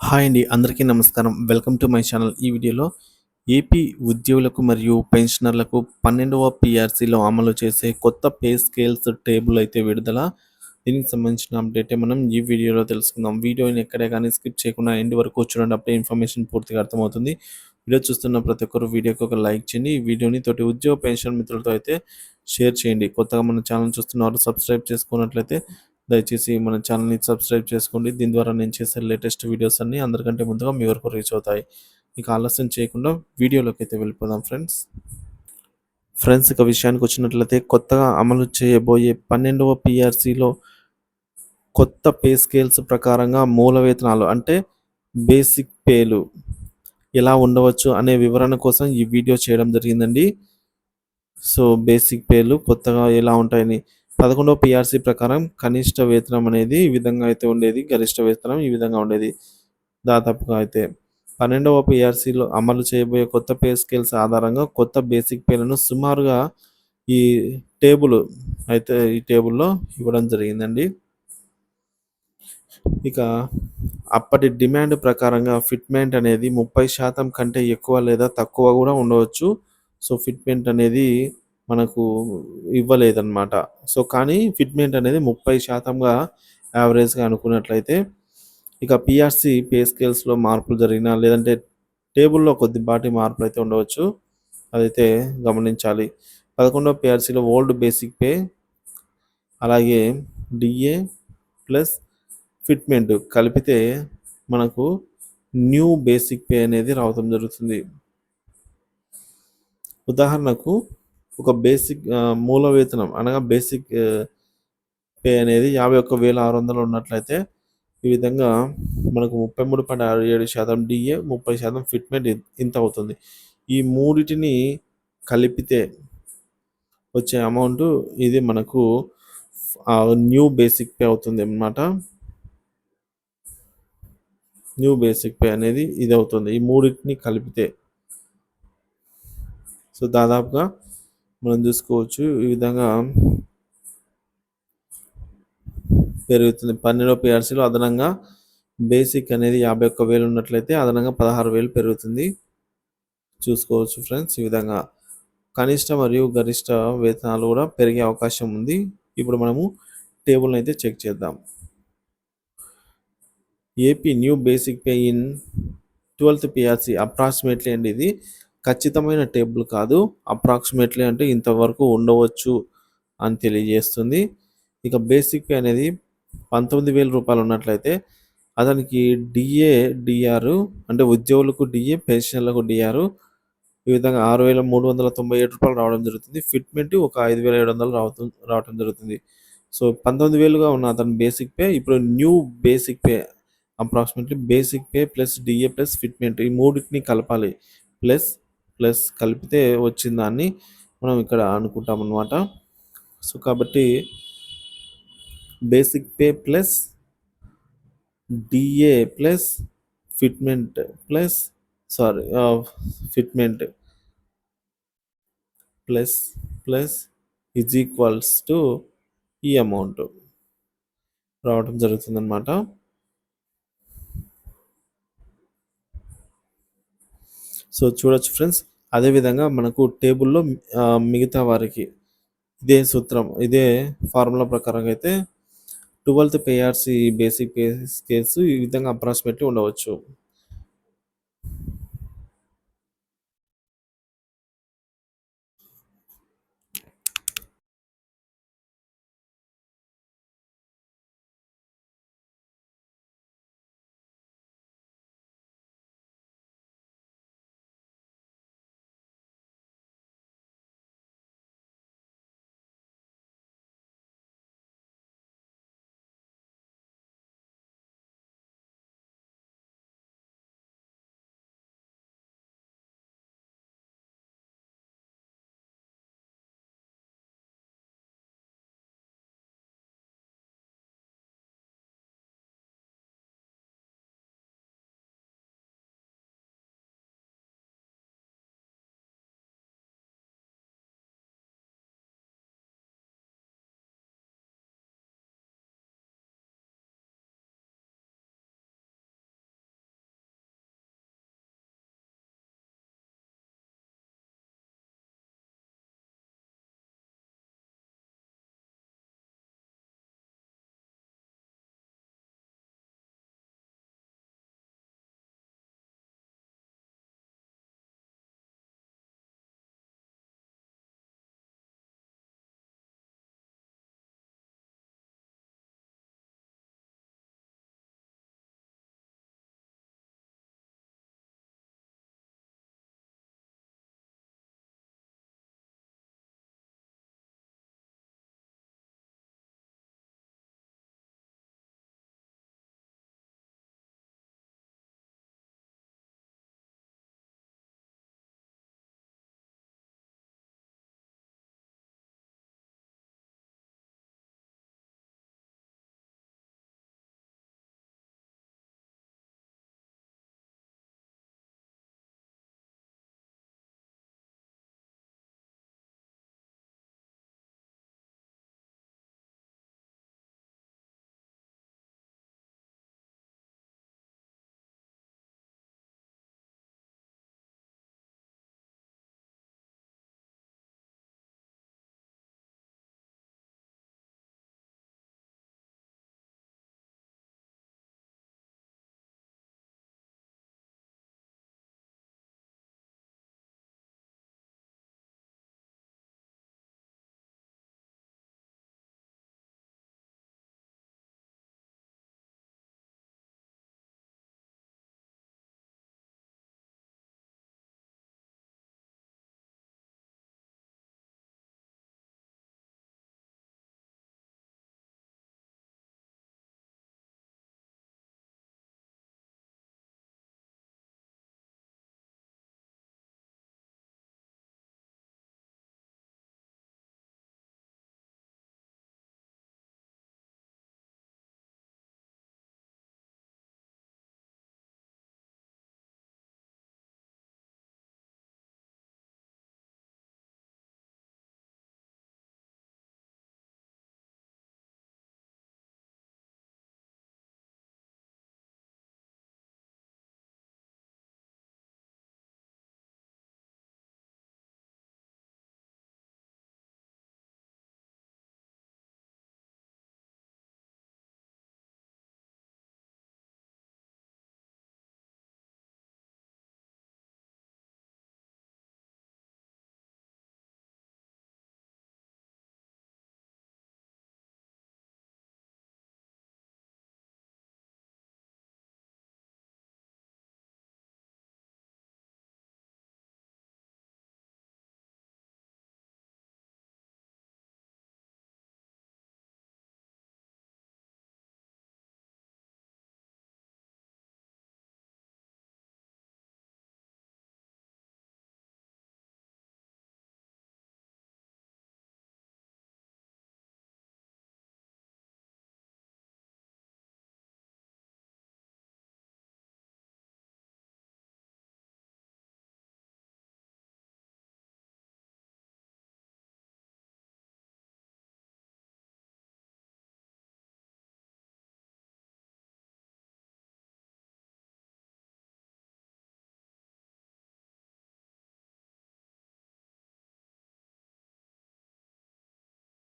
Hi అండి. అందరికీ నమస్కారం. Welcome to my channel. ఈ వీడియోలో ఏపీ ఉద్యోగులకు మరియు పెన్షనర్లకు 12వ పీఆర్సీలో అమలు చేసే కొత్త పే స్కేల్స్ టేబుల్ అయితే విడుదల. దీనికి సంబంధించిన అప్డేటే మనం ఈ వీడియోలో తెలుసుకుందాం. వీడియోని ఎక్కడే కానీ స్కిప్ చేయకుండా ఎండ్ వరకు చూడండి. అప్పుడే ఇన్ఫర్మేషన్ పూర్తిగా అర్థమవుతుంది. వీడియో చూస్తున్న ప్రతి ఒక్కరు వీడియోకి ఒక లైక్ చేయండి. ఈ వీడియోని తోటి ఉద్యోగ పెన్షన్ మిత్రులతో అయితే షేర్ చేయండి. కొత్తగా మన ఛానల్ చూస్తున్నవారు సబ్స్క్రైబ్ చేసుకున్నట్లయితే దయచేసి మన ఛానల్ని సబ్స్క్రైబ్ చేసుకోండి. దీని ద్వారా నేను చేసే లేటెస్ట్ వీడియోస్ అన్నీ అందరికంటే ముందుగా మీ వరకు రీచ్ అవుతాయి. ఇక ఆలస్యం చేయకుండా వీడియోలోకి అయితే వెళ్ళిపోదాం ఫ్రెండ్స్ ఇక విషయానికి వచ్చినట్లయితే కొత్తగా అమలు చేయబోయే 12వ పీఆర్సీలో కొత్త పే స్కేల్స్ ప్రకారంగా మూల వేతనాలు అంటే బేసిక్ పేలు ఎలా ఉండవచ్చు అనే వివరణ కోసం ఈ వీడియో చేయడం జరిగిందండి. సో బేసిక్ పేలు కొత్తగా ఎలా ఉంటాయని 11వ పీఆర్సీ ప్రకారం కనిష్ట వేతనం అనేది ఈ విధంగా అయితే ఉండేది. గరిష్ట వేతనం ఈ విధంగా ఉండేది. దాదాపుగా అయితే 12వ పీఆర్సీలో అమలు చేయబోయే కొత్త పే స్కేల్స్ ఆధారంగా కొత్త బేసిక్ పేలను సుమారుగా ఈ టేబుల్లో ఇవ్వడం జరిగిందండి. ఇక అప్పటి డిమాండ్ ప్రకారంగా ఫిట్మెంట్ అనేది 30% కంటే ఎక్కువ లేదా తక్కువ కూడా ఉండవచ్చు. సో ఫిట్మెంట్ అనేది మనకు ఇవ్వలేదన్నమాట. సో కానీ ఫిట్మెంట్ అనేది 30%గా యావరేజ్గా అనుకున్నట్లయితే ఇక పీఆర్సీ పే స్కేల్స్లో మార్పులు జరిగినా లేదంటే టేబుల్లో కొద్దిపాటి మార్పులు అయితే ఉండవచ్చు. అదైతే గమనించాలి. 11వ పీఆర్సీలో ఓల్డ్ బేసిక్ పే అలాగే డిఏ ప్లస్ ఫిట్మెంట్ కలిపితే మనకు న్యూ బేసిక్ పే అనేది రావడం జరుగుతుంది. ఉదాహరణకు ఒక బేసిక్ మూల వేతనం అనగా బేసిక్ పే అనేది 51,600 ఉన్నట్లయితే ఈ విధంగా మనకు 33.67% డిఏ 30% ఫిట్మెంట్ ఇంత అవుతుంది. ఈ మూడిటిని కలిపితే వచ్చే అమౌంట్ ఇది మనకు న్యూ బేసిక్ పే అవుతుంది అన్నమాట. న్యూ బేసిక్ పే అనేది ఇది అవుతుంది ఈ మూడింటిని కలిపితే. సో దాదాపుగా మనం చూసుకోవచ్చు ఈ విధంగా పెరుగుతుంది. 12వ పీఆర్సీలో అదనంగా బేసిక్ అనేది 51,000 ఉన్నట్లయితే అదనంగా 16,000 పెరుగుతుంది. చూసుకోవచ్చు ఫ్రెండ్స్. ఈ విధంగా కనిష్ట మరియు గరిష్ట వేతనాలు కూడా పెరిగే అవకాశం ఉంది. ఇప్పుడు మనము టేబుల్ని అయితే చెక్ చేద్దాం. AP new basic pay in 12th PRC approximately అండి. ఇది ఖచ్చితమైన టేబుల్ కాదు. అప్రాక్సిమేట్లీ అంటే ఇంతవరకు ఉండవచ్చు అని తెలియజేస్తుంది. ఇక బేసిక్ పే అనేది 19,000 రూపాయలు ఉన్నట్లయితే అతనికి డిఆర్ అంటే ఉద్యోగులకు డిఏ పెన్షనర్లకు డిఆర్ ఈ విధంగా 6,397 రూపాయలు రావడం జరుగుతుంది. ఫిట్మెంట్ ఒక 5,700 రావడం జరుగుతుంది. సో 19,000గా ఉన్న అతని బేసిక్ పే ఇప్పుడు new basic pay approximately basic pay plus DA plus fitment ఈ మూడింటిని కలపాలి. ప్లస్ కలిపితే వచ్చిన దాన్ని మనం ఇక్కడ అనుకుంటాం అన్నమాట. సో కాబట్టి basic pay plus DA plus fitment plus is equals to ఈ అమౌంట్ రావడం జరుగుతుంది అన్నమాట. సో చూడొచ్చు ఫ్రెండ్స్. అదేవిధంగా మనకు టేబుల్లో మిగతా వారికి ఇదే సూత్రం ఇదే ఫార్ములా ప్రకారంగా అయితే 12th PRC basic pay scales ఈ విధంగా అప్రాక్సిమేట్లీ ఉండవచ్చు.